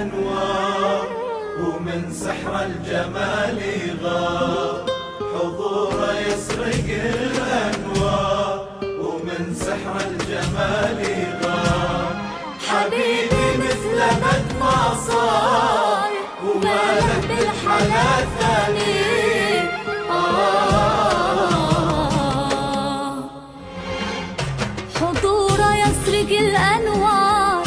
الأنوار ومن سحر الجمال غار. حضوره يسرق الأنوار ومن سحر الجمال غار. حبيبي مثل بد ما صار وما له بالحلا ثاني. حضوره يسرق الأنوار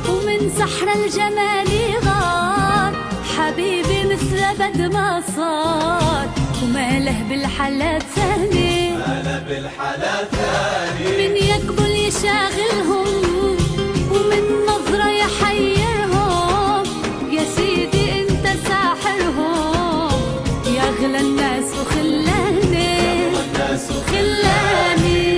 ومن سحر الجمال غار. حبيبي مثل بد ما صار وما له بالحلا ثاني. من يقبل يشاغلهم ومن نظرة يحيرهم. يا سيدي انت ساحرهم يا أغلى الناس وخلاني خلاني.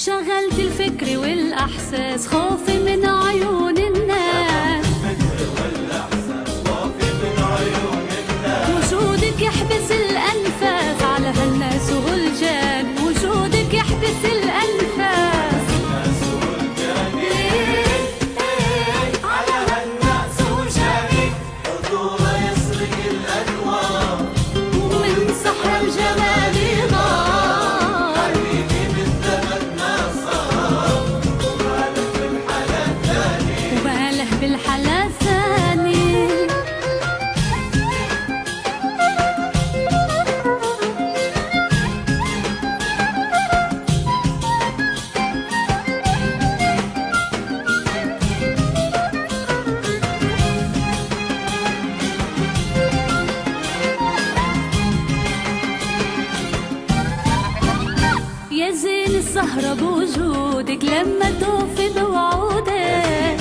شغلت الفكر والأحساس خوفي من عيون الناس. وجودك يحبس الأنفاس على هالناس وهالجان. وجودك يحبس الأنفاس على هالناس وجاني. حضوره يسرق الأنوار ومن سحر الجمال غار. بالحلا ثاني. يا زين السهرة بوجودك لما توفي بوعودك.